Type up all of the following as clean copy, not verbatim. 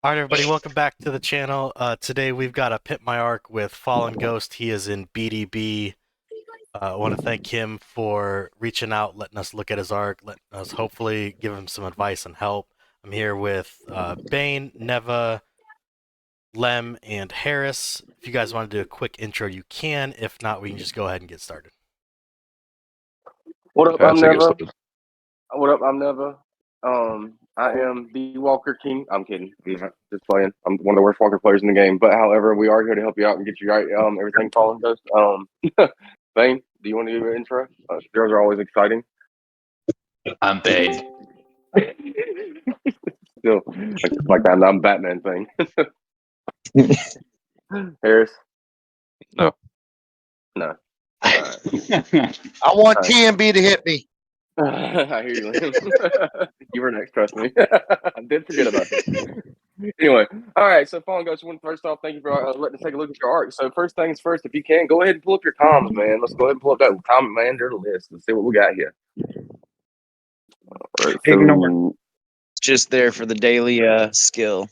All right, everybody, welcome back to the channel. Today we've got a Pimp My Ark with FallenGhost. He is in BDB. I want to thank him for reaching out, letting us look at his arc, letting us hopefully give him some advice and help. I'm here with Bane, Neva, Lem, and Harris. If you guys want to do a quick intro, you can. If not, we can just go ahead and get started. What up? I'm That's a good Neva. stuff. What up? I'm Neva. I am the Walker King. I'm kidding. I'm not just playing. I'm one of the worst Walker players in the game. But however, we are here to help you out and get you right. Everything Fallen does. Bane, do you want to give an intro? Those are always exciting. I'm Bane. Still, like that I'm Batman thing. Harris. No. No. I want TMB to hit me. I hear you, Liam. You were next, trust me. I did forget about you. Anyway, all right. So, Fallen Ghost, first off, thank you for letting us take a look at your art. So, first things first, if you can, go ahead and pull up your comms, man. Let's go ahead and pull up that comment manager list. Let's see what we got here. All right, Ignore. Just there for the daily skill.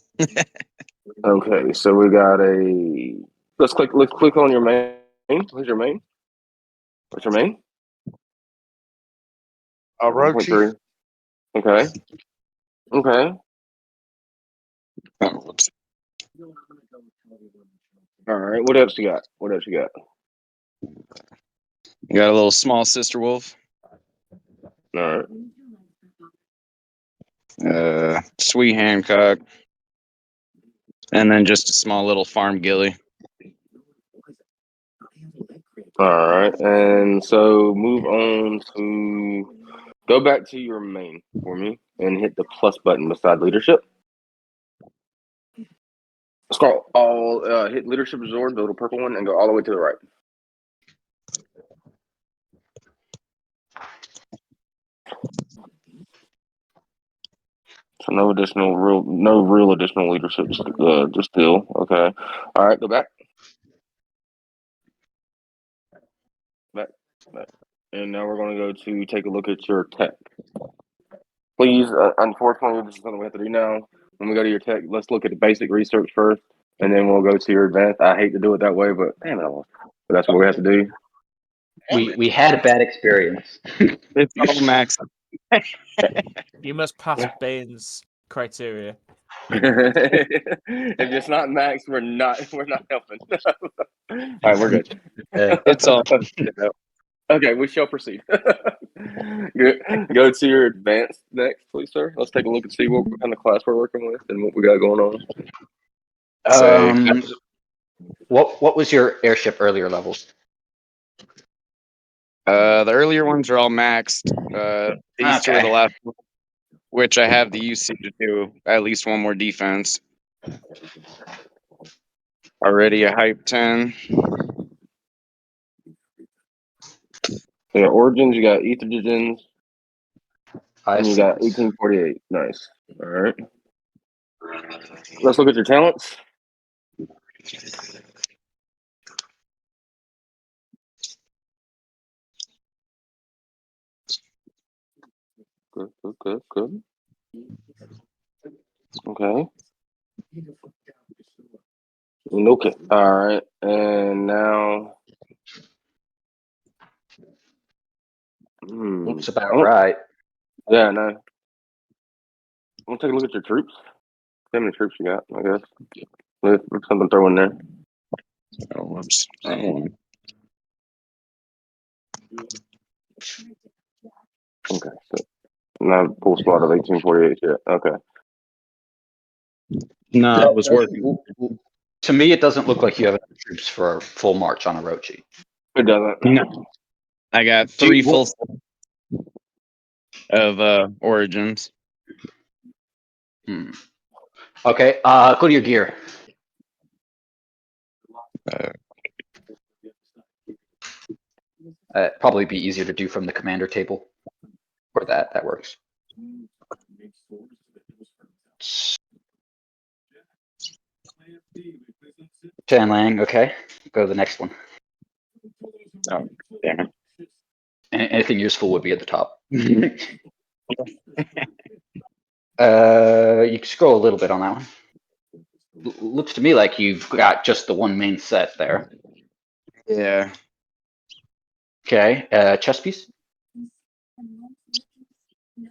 okay, so we got a. Let's click on your main. Who's your main? What's your main? Rochi. Okay. Okay. All right. What else you got? What else you got? You got a little small sister wolf. All right. Sweet Hancock. And then just a small little farm gilly. All right, and so move on to go back to your main for me and hit the plus button beside leadership. Scroll all, hit leadership absorb, the little purple one, and go all the way to the right. So no real additional leadership, just still okay. All right, go back. Back. And now we're going to go to take a look at your tech. Please, unfortunately, this is something we have to do now. When we go to your tech, let's look at the basic research first, and then we'll go to your advanced. I hate to do it that way, but damn it, but that's what we have to do. We had a bad experience. It's all max. You must pass Bane's criteria. If it's not max, we're not helping. All right, we're good. It's all. Okay, we shall proceed. Go to your advanced next, please, sir. Let's take a look and see what kind of class we're working with and what we got going on. What was your airship earlier levels? The earlier ones are all maxed. These two are the last, which I have the UC to do at least one more defense. Already a hype 10. You got Origins, you got Ethergens, and you got 1848. Nice. All right. Let's look at your talents. Good. Okay. Okay. All right. And now. Looks about right. Yeah, no. We'll take a look at your troops. How many troops you got, I guess. Let's something throw in there. Oh, whoops. Okay. So not full squad of 1848 yet. Okay. No, it was working. To me, it doesn't look like you have enough troops for a full march on Orochi. It doesn't. No. I got 3 full of Origins. Okay, go to your gear. Probably be easier to do from the commander table. Or that works. Chan Lang, okay. Go to the next one. Oh, damn it. Anything useful would be at the top. You can scroll a little bit on that one. looks to me like you've got just the one main set there. Yeah. Okay, chest piece.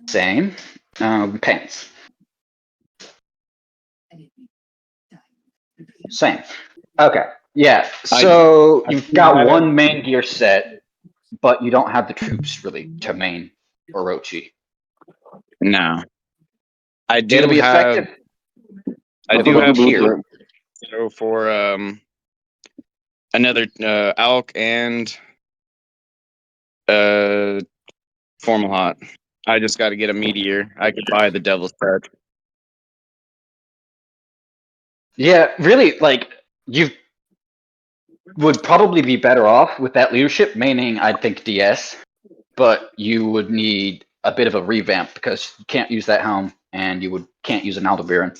Same. Pants. Same. Okay. Yeah. So you've got one main gear set, but you don't have the troops really to main Orochi. No. I do It'll be have. effective. I Look do at have here. so for another Alk and Formal Hot. I just got to get a meteor. I could buy the Devil's Touch. Yeah, really, like you would probably be better off with that leadership, meaning I'd think DS, but you would need a bit of a revamp because you can't use that helm and you can't use an Aldebaran.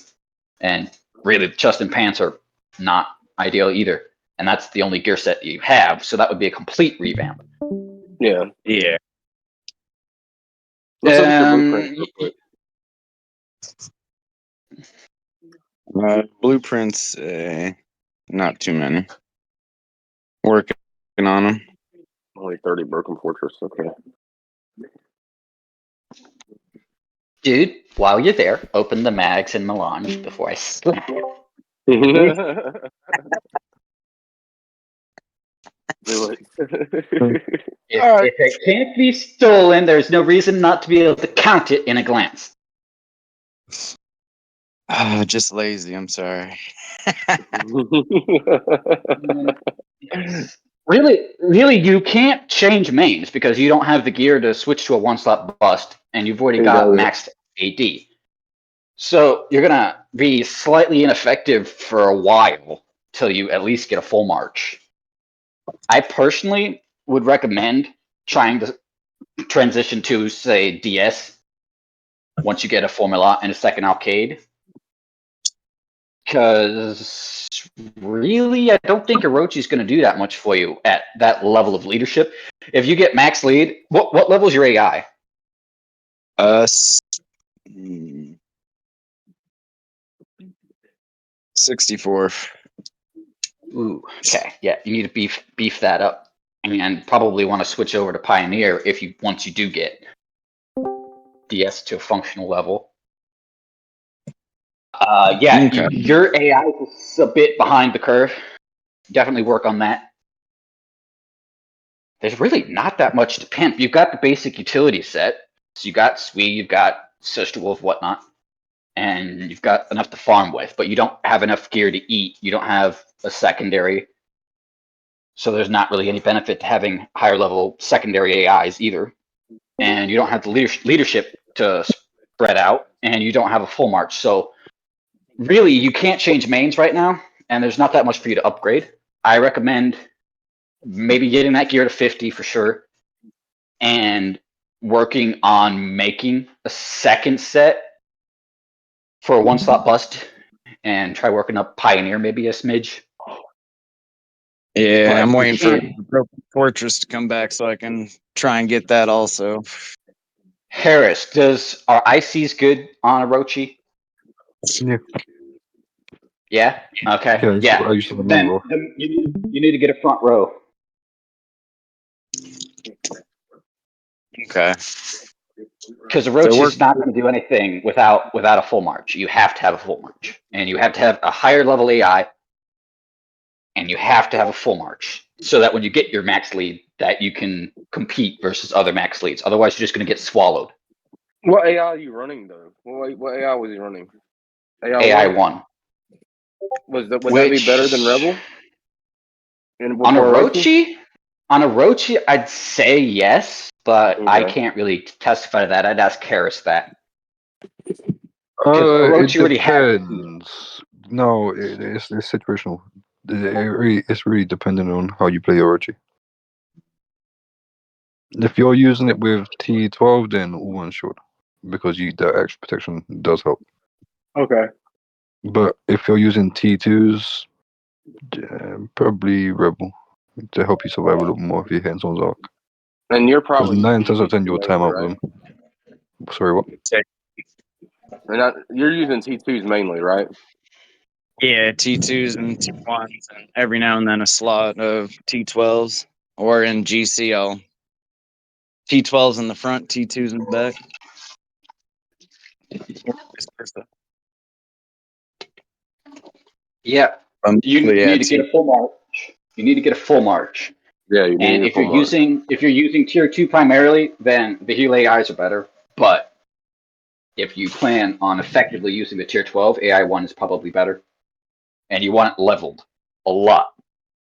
And really, chest and pants are not ideal either. And that's the only gear set you have, so that would be a complete revamp. Yeah. Yeah. Let's look at your blueprint real quick. Blueprints, not too many. Working on them. Only 30 broken fortress. Okay. Dude, while you're there, open the mags and melange before I slap you. Do it. If it can't be stolen, there's no reason not to be able to count it in a glance. Just lazy. I'm sorry. Really, you can't change mains because you don't have the gear to switch to a one-slot bust, and you've already got maxed AD. So you're gonna be slightly ineffective for a while till you at least get a full march. I personally would recommend trying to transition to, say, DS once you get a formula and a second arcade. Because really, I don't think Orochi's going to do that much for you at that level of leadership. If you get max lead, what level is your AI? 64. Ooh, okay, yeah, you need to beef that up, and probably want to switch over to Pioneer if you once you do get DS to a functional level. Yeah, Okay. your AI is a bit behind the curve. Definitely work on that. There's really not that much to pimp. You've got the basic utility set. So you got Swee, you've got Sister Wolf, whatnot, and you've got enough to farm with, but you don't have enough gear to eat. You don't have a secondary. So there's not really any benefit to having higher level secondary AIs either. And you don't have the leadership to spread out, and you don't have a full march. So really, you can't change mains right now, and there's not that much for you to upgrade. I recommend maybe getting that gear to 50 for sure, and working on making a second set for a one-slot bust, and try working up Pioneer maybe a smidge. Yeah, But I'm you waiting for can't- Broken Fortress to come back so I can try and get that also. Harris, are ICs good on Orochi? Yeah. Yeah? Okay. Yeah, I used to have a Then, roll. then you need to get a front row. Okay. Because So Orochi's not going to do anything without a full march. You have to have a full march. And you have to have a higher level AI. And you have to have a full march. So that when you get your max lead, that you can compete versus other max leads. Otherwise, you're just going to get swallowed. What AI are you running though? What AI was he running? AI 1. Would that be better than Rebel? On Orochi, I'd say yes, but I Okay. can't really testify to that. I'd ask Harris that. It Orochi already has depends. No, it's situational. It's really dependent on how you play Orochi. If you're using it with T12, then all one shot, because that extra protection does help. Okay. But if you're using T2s, probably Rebel to help you survive a little more if your hands on Zark. And you're Because probably 9 using times out of 10 T2 you'll time mainly, out right? them. Sorry, what? You're using T2s mainly, right? Yeah, T2s and T1s, and every now and then a slot of T12s. Or in GCL, T12s in the front, T2s in the back. Or vice versa. Yeah, you Yeah, need to get a full march. You need to get a full march. Yeah, you And need a if you're full march. using tier 2 primarily, then the heal AIs are better. But if you plan on effectively using the tier 12, AI 1 is probably better. And you want it leveled a lot.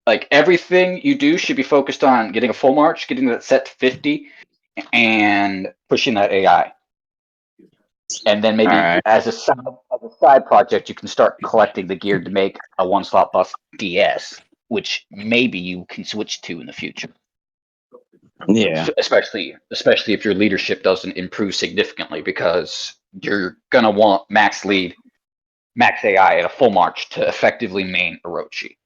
Like everything you do should be focused on getting a full march, getting that set to 50, and pushing that AI. And then maybe Alright. as a side project, you can start collecting the gear to make a 1-slot buff DS, which maybe you can switch to in the future. Yeah. Especially if your leadership doesn't improve significantly, because you're gonna want max lead, max AI at a full march to effectively main Orochi.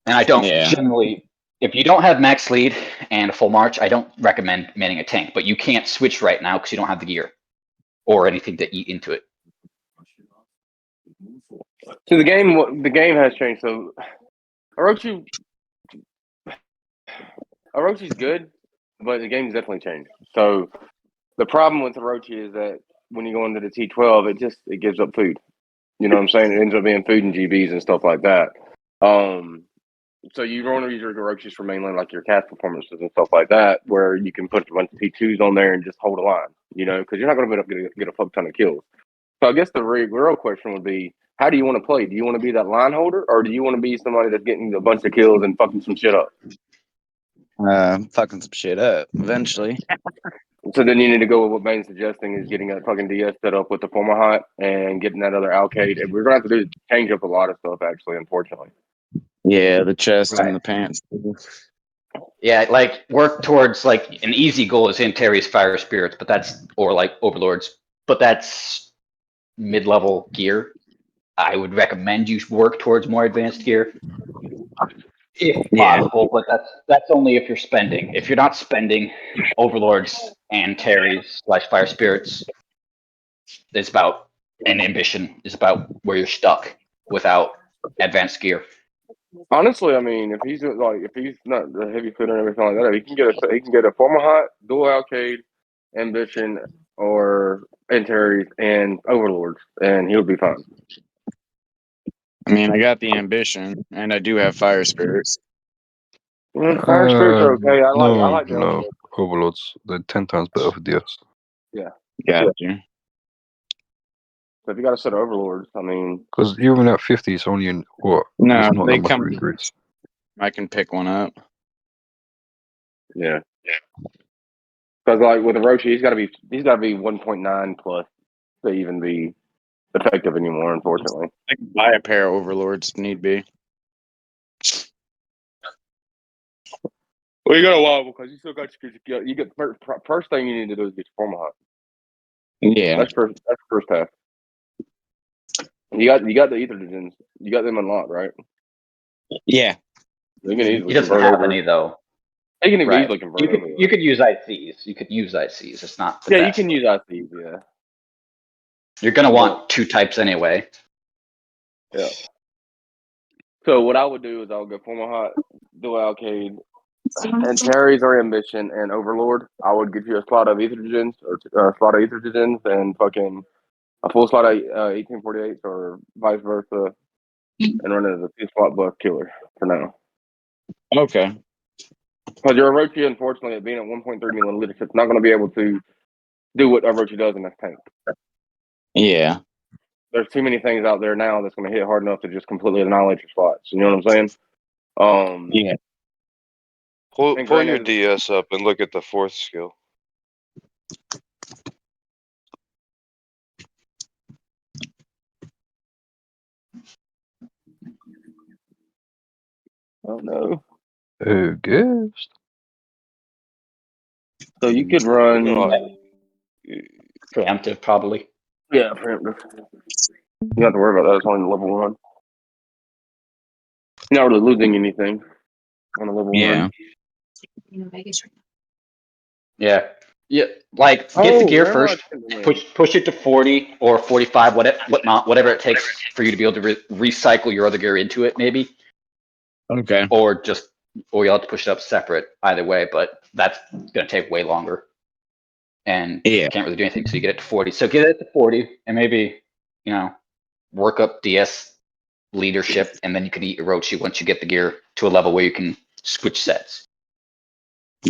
And I don't Yeah. generally, if you don't have max lead and a full march, I don't recommend maining a tank. But you can't switch right now because you don't have the gear or anything to eat into it. So the game has changed. So Orochi's good, but the game's definitely changed. So the problem with Orochi is that when you go into the T12, it gives up food. You know what I'm saying? It ends up being food and GBs and stuff like that. So you want to use your Orochis for mainly like your cast performances and stuff like that, where you can put a bunch of T2s on there and just hold a line, because you're not going to get a fuck ton of kills. So I guess the real question would be, how do you want to play? Do you want to be that line holder, or do you want to be somebody that's getting a bunch of kills and fucking some shit up? Fucking some shit up eventually. So then you need to go with what Bane's suggesting, is getting a fucking DS set up with the former hot and getting that other Alcade. And we're going to have to change up a lot of stuff, actually, unfortunately. Yeah, the chest Right. and the pants. Yeah, like work towards like an easy goal is Antares Fire Spirits, but that's or like Overlords, but that's mid-level gear. I would recommend you work towards more advanced gear if Yeah. possible, but that's only if you're spending. If you're not spending, Overlords and Terries / Fire Spirits is about an ambition is about where you're stuck without advanced gear. Honestly, I mean, if he's not the heavy footer and everything like that, he can get a former hot, dual Alcade, ambition, or Antares and Overlords, and he'll be fine. I mean, I got the ambition, and I do have fire spirits. Fire spirits are okay. I No, like the no. Overlords. Overlords, they're 10 times better for DS. Got you. So if you got a set of Overlords, I mean, Because even at 50, it's only in what? No, There's not they that much come. upgrades. I can pick one up. yeah. Because like with Orochi, he's got to be 1.9 plus to even be effective anymore. Unfortunately. I can buy a pair of overlords if need be. Well, you got a while because you still got you get first thing you need to do is get your former hot. Yeah. That's first half. You got the Ethergens. You got them unlocked, right? Yeah. You can easily He doesn't convert have over. any though. You can Right. easily convert You could over. you could use ICs. You could use ICs. It's not the Yeah, you best. can use ICs. Yeah. You're gonna want 2 types anyway. Yeah. So what I would do is I would go former hot, dual Alcade, and Terry's or ambition and Overlord. I would get you a slot of Ethergens or a slot of Ethergens and fucking a full slot of 1848 or vice versa, and run it as a 2-slot buff killer for now. Okay. Because your Orochi, unfortunately, at being at 1.3 million leadership, is not going to be able to do what Orochi does in this tank. Yeah. There's too many things out there now that's going to hit hard enough to just completely annihilate your slots. You know what I'm saying? Yeah. Pull your granted- DS up and look at the 4th skill. Oh no. Ghost. So you could run. Preemptive, probably. Yeah, preemptive. You don't have to worry about that. It's only level 1. You're not really losing anything on a level 1. Yeah. Yeah. Yeah, like get the gear first, push it to 40 or 45, whatever it takes for you to be able to recycle your other gear into it, maybe. Okay. Or you'll have to push it up separate. Either way, but that's gonna take way longer, and Yeah. you can't really do anything. So you get it to 40. So get it to 40, and maybe work up DS leadership, and then you can eat Orochi once you get the gear to a level where you can switch sets.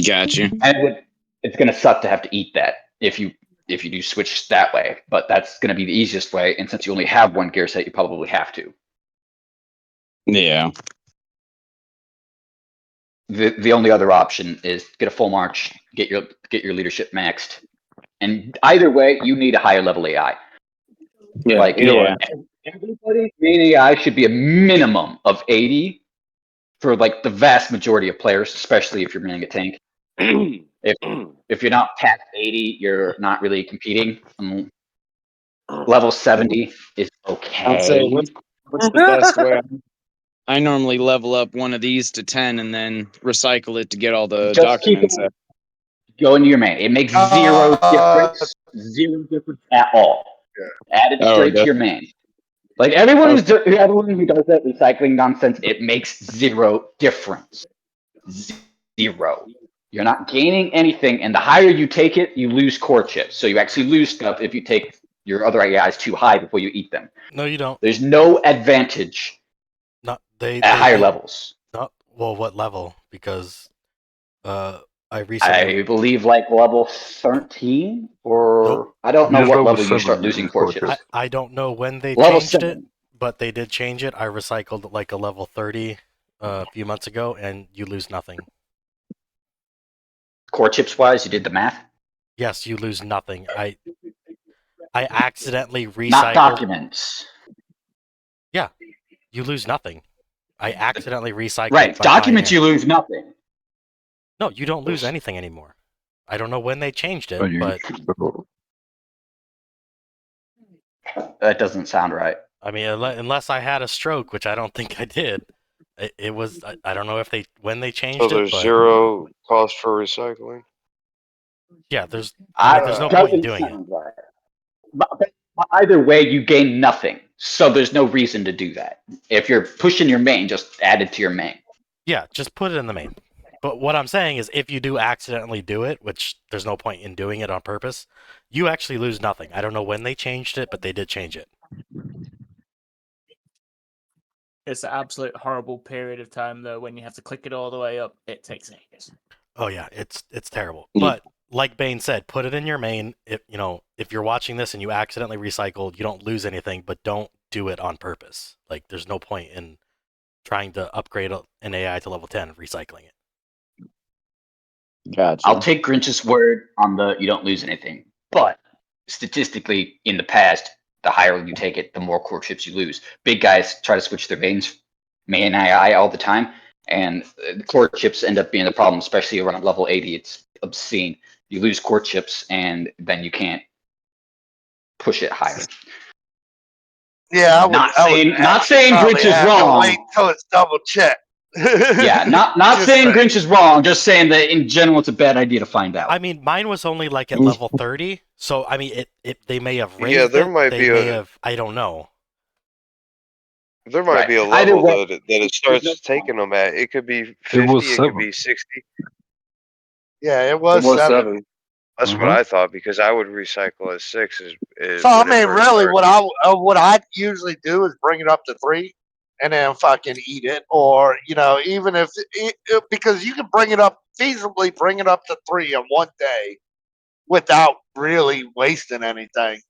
Got you. And it's gonna suck to have to eat that if you do switch that way, but that's gonna be the easiest way. And since you only have one gear set, you probably have to. Yeah. The only other option is get a full march, get your leadership maxed, and either way, you need a higher level AI. Yeah, Like either way. everybody's main AI should be a minimum of 80 for like the vast majority of players, especially if you're running a tank. If you're not past 80, you're not really competing. Level 70 is okay. I'll say what's the best way? I normally level up one of these to 10 and then recycle it to get all the Just keep documents. go into your main. It makes zero difference at all. Add it straight to your main. Like everyone who does that recycling nonsense, it makes zero difference. Zero. You're not gaining anything, and the higher you take it, you lose core chips. So you actually lose stuff if you take your other AIs too high before you eat them. No, you don't. There's no advantage Not at higher levels. Not well. What level? Because I recently. I believe like level 13, or Nope. I don't know Just what level level you 7 start you losing lose core core chips. chips. I don't know when they Level changed it, 7. but they did change it. I recycled like a level 30 a few months ago, and you lose nothing. Core chips wise, you did the math. Yes, you lose nothing. I accidentally recycled. Not documents. Yeah, you lose nothing. I accidentally recycled. Right, my documents Pioneer. you lose nothing. No, you don't lose anything anymore. I don't know when they changed it, And you, but That doesn't sound right. I mean, unless I had a stroke, which I don't think I did. It was. I don't know if when they changed So it, there's but zero cost for recycling. yeah, there's no point in Doesn't doing it. sound right. But either way, you gain nothing. So there's no reason to do that. If you're pushing your main, just add it to your main. Yeah, just put it in the main. But what I'm saying is, if you do accidentally do it, which there's no point in doing it on purpose, you actually lose nothing. I don't know when they changed it, but they did change it. It's an absolute horrible period of time though when you have to click it all the way up. It takes ages. Oh yeah, it's terrible. Yeah. But like Bane said, put it in your main. If you're watching this and you accidentally recycled, you don't lose anything, but don't do it on purpose. Like there's no point in trying to upgrade an AI to level 10 recycling it. Gotcha. I'll take Grinch's word on the you don't lose anything. But statistically, in the past, the higher you take it, the more core chips you lose. Big guys try to switch their main AI all the time, and the core chips end up being the problem, especially around level 80. It's obscene. You lose core chips, and then you can't push it higher. Yeah, I would. Not saying Grinch is wrong. Wait till it's double checked. Yeah, not saying Grinch is wrong. Just saying that in general, it's a bad idea to find out. I mean, mine was only like at level 30, so I mean, they may have raised Yeah, there it. might They be may have. I don't know. There might be a Either level way, that it starts taking them at. It could be 50. It was It 7. could be 60. Yeah, it It was was 7. 7. That's what I thought because I would recycle at 6. Is So I when it mean, first really, started. what I usually do is bring it up to 3, and then fucking eat it, or even if because you can feasibly bring it up to 3 in one day without really wasting anything.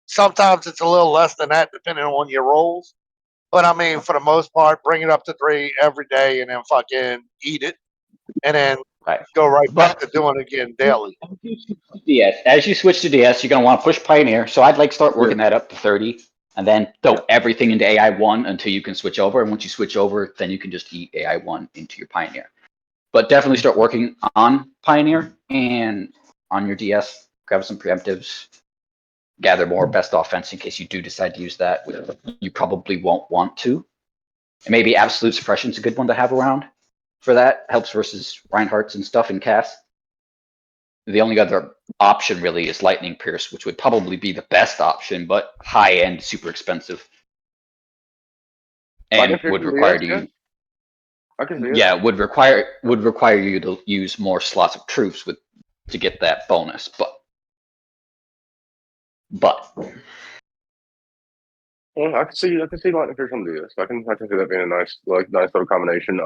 Sometimes it's a little less than that depending on your rolls, but I mean, for the most part, bring it up to 3 every day, and then fucking eat it, and then go right back to doing it again daily. DS. As you switch to DS, you're going to want to push Pioneer. So I'd start working that up to 30 and then throw everything into AI 1 until you can switch over. And once you switch over, then you can just eat AI 1 into your Pioneer. But definitely start working on Pioneer and on your DS. Grab some preemptives. Gather more best offense in case you do decide to use that. You probably won't want to. And maybe Absolute Suppression's a good one to have around for that. Helps versus Reinhardt's and stuff in cast. the only other option really is Lightning Pierce, which would probably be the best option, but high end, super expensive, and Lightning Pierce would from require DS, yeah? you. I can see it. Yeah, would require you to use more slots of troops to get that bonus, but Well, I can see Lightning Pierce from DS. I can see that being a nice little combination.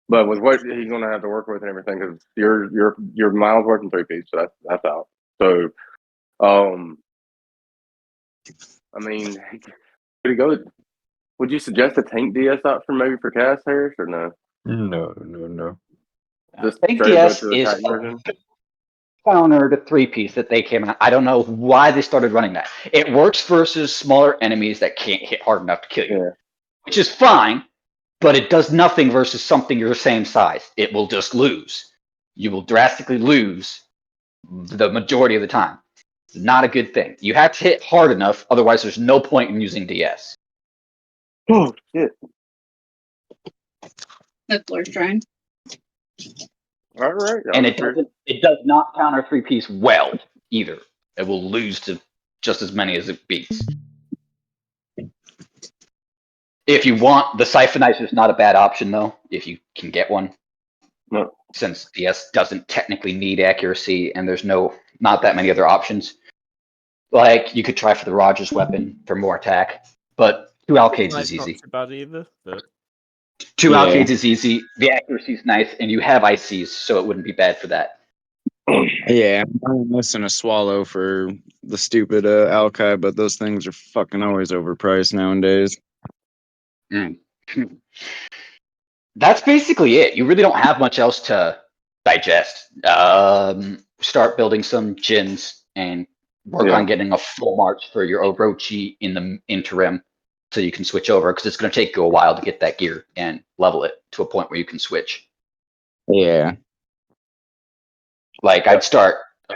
But with what he's going to have to work with and everything, because your miles working 3-piece, so that's out. So, I mean, could he go? Would you suggest a tank DS option maybe for Cass Harris or no? No. Just Tank straight up go DS to the is attack version. counter to 3-piece that they came out. I don't know why they started running that. It works versus smaller enemies that can't hit hard enough to kill you, Yeah. which is fine, but it does nothing versus something your same size. It will just lose. You will drastically lose the majority of the time. It's not a good thing. You have to hit hard enough, otherwise there's no point in using DS. Oh shit! That's Lord Shrine. All right, And it does not counter 3-piece well either. It will lose to just as many as it beats. If you want, the Siphonizer is not a bad option though, if you can get one. No. Since DS doesn't technically need accuracy and there's not that many other options. Like, you could try for the Rogers weapon for more attack, but 2 Alcades is easy. Not too bad either, but 2 Yeah. Alcades is easy, the accuracy is nice, and you have ICs, so it wouldn't be bad for that. Yeah, I'm missing a swallow for the stupid Alkai, but those things are fucking always overpriced nowadays. That's basically it. You really don't have much else to digest. Start building some gins and work on getting a full march for your Orochi in the interim so you can switch over, because it's going to take you a while to get that gear and level it to a point where you can switch. Yeah. Like, I'd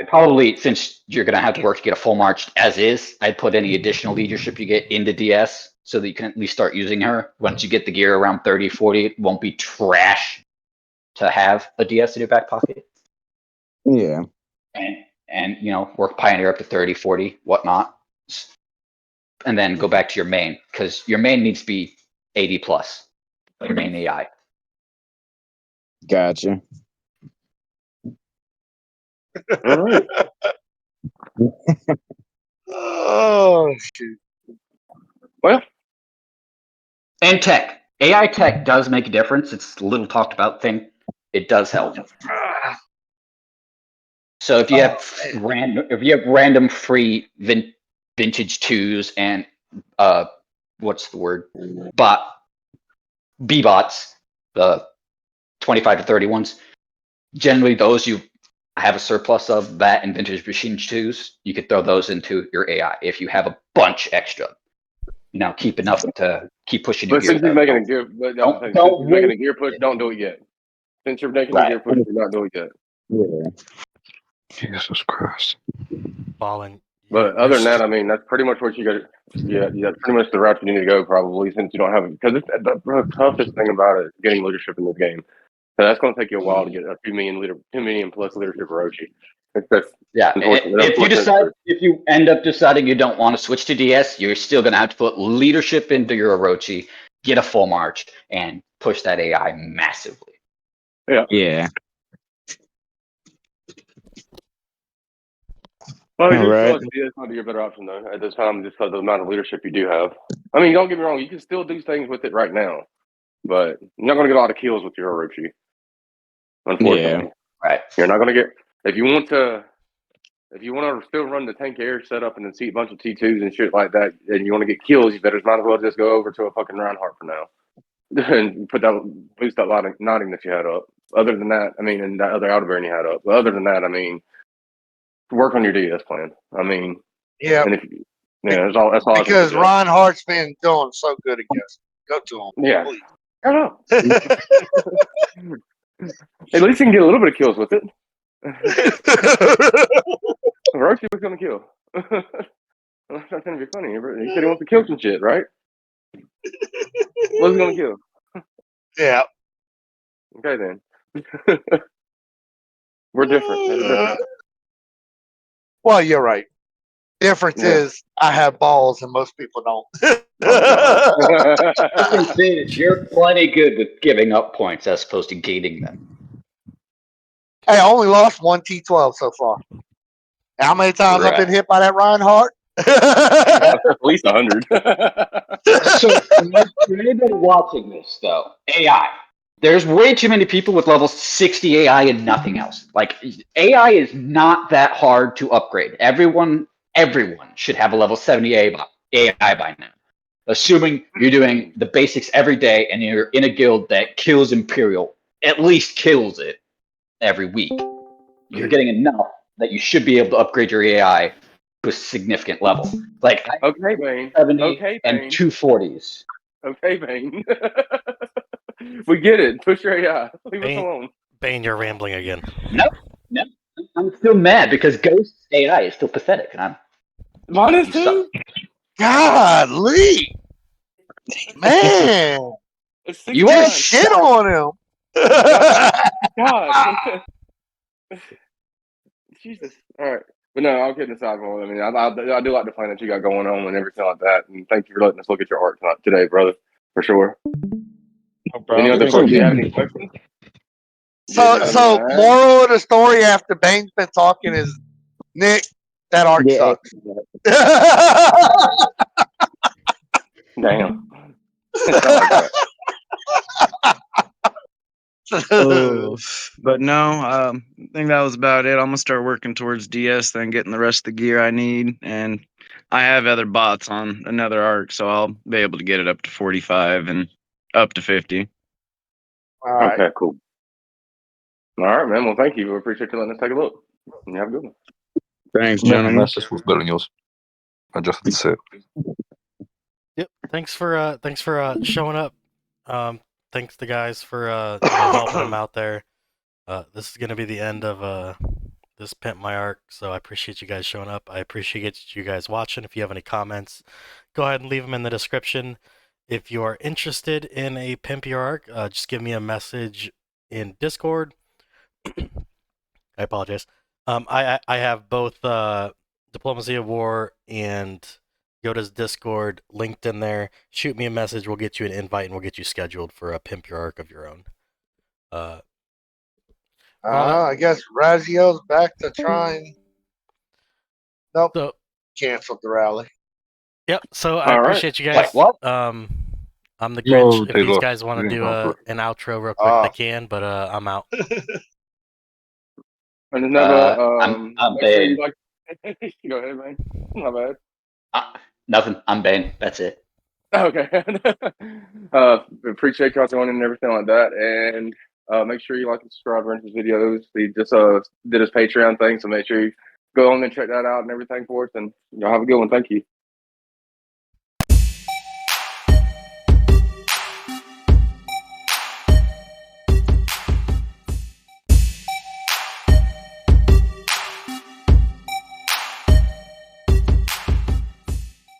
probably, since you're going to have to work to get a full march as is, I'd put any additional leadership you get into DS so that you can at least start using her. Once you get the gear around 30, 40, it won't be trash to have a DS in your back pocket. Yeah. And work Pioneer up to 30, 40, whatnot. And then go back to your main, because your main needs to be 80 plus. Your main AI. Gotcha. All right. Oh shoot! Well, And tech. AI tech does make a difference. It's a little talked about thing. It does help. So if you have random free vintage 2s and what's the word? B-bots, the 25 to 30 ones, generally those you have a surplus of, that and vintage machine 2s, you could throw those into your AI if you have a bunch extra. Keep enough to keep pushing your but gear. since you're making a gear, since you're making a gear push, don't do it yet. Since you're making a gear push, do not do it yet. Yeah. Jesus Christ. Fallen. But other than that, I mean, that's pretty much what you got. Yeah, that's pretty much the route you need to go, probably, since you don't have it. Because the toughest thing about it is getting leadership in this game. So that's going to take you a while to get a 2 million plus leadership Orochi. Yeah, if you end up deciding you don't want to switch to DS, you're still going to have to put leadership into your Orochi, get a full march, and push that AI massively. Yeah. Well, All right. DS might be a better option, though, at this time, just because of the amount of leadership you do have. I mean, don't get me wrong, you can still do things with it right now, but you're not going to get a lot of kills with your Orochi. Unfortunately. Yeah. Right. You're not going to get... If you want to still run the tank air setup and then see a bunch of T2s and shit like that, and you want to get kills, you better might as well just go over to a fucking Reinhardt for now. And boost that nodding that you had up. Other than that, I mean, and that other Aldebaran you had up. But other than that, I mean, work on your DS plan. I mean, Yeah, and that's all. That's all. because Reinhardt's been doing so good against him. Go to him. Yeah. Please. I don't know. At least you can get a little bit of kills with it. Orochi was going to kill. I'm not trying to be funny. He said he wants to kill some shit, right? What's he going to kill? Yeah. Okay, then. We're different. We're different. Well, you're right. Difference Yeah. is I have balls and most people don't. Oh, Difference is you're plenty good with giving up points as opposed to gaining them. Hey, I only lost one T12 so far. How many times I've been Right. hit by that Reinhardt? At least 100. So for anybody watching this, though, AI. There's way too many people with level 60 AI and nothing else. Like AI is not that hard to upgrade. Everyone should have a level 70 AI by now. Assuming you're doing the basics every day and you're in a guild that kills Imperial, at least kills it every week. You're getting enough that you should be able to upgrade your AI to a significant level. Like Okay, Bane. 70 Okay, and Bane. 240s. Okay, Bane. We get it. Push your AI. Leave us Bane. alone. Bane, you're rambling again. No. I'm still mad because Ghost's AI is still pathetic, and Mine is you suck. too. Golly, man, It's You just 69. shit on him. God. Jesus. All right. But no, I'll get aside from it. I mean, I do like the plan that you got going on and everything like that. And thank you for letting us look at your art today, brother. For sure. No problem. Any other Thank questions? Do you. you have any questions? So moral of the story after Bane's been talking is Nick, that art Yeah. sucks. Damn. It's not like that. Oh, but no, I think that was about it. I'm gonna start working towards DS, then getting the rest of the gear I need, and I have other bots on another arc, so I'll be able to get it up to 45 and up to 50. All right. Okay, cool. All right, man. Well, thank you. We appreciate you letting us take a look. You have a good one. Thanks, No, gentlemen. that's just with building yours. I just had to say it. Yep. Thanks for showing up. Thanks to guys for helping him out there. This is gonna be the end of this Pimp My Ark, so I appreciate you guys showing up. I appreciate you guys watching. If you have any comments, go ahead and leave them in the description. If you are interested in a Pimp Your Ark, just give me a message in Discord. I apologize. I have both Diplomacy of War and Yoda's Discord linked in there. Shoot me a message. We'll get you an invite and we'll get you scheduled for a Pimp Your Ark of your own. I guess Razio's back to trying. Nope. So, Canceled the rally. yep. So I All right. appreciate you guys. What? I'm the No, Grinch. If they these lost. guys want They to didn't do go for an outro real quick, they can. But I'm out. And there's never, I'm make sure Bane. you like. Go ahead, man. Not bad. Nothing. I'm Bane. That's it. Okay. Appreciate y'all joining and everything like that. And make sure you like and subscribe to his videos. He just did his Patreon thing, so make sure you go on and check that out and everything for us. And y'all have a good one. Thank you.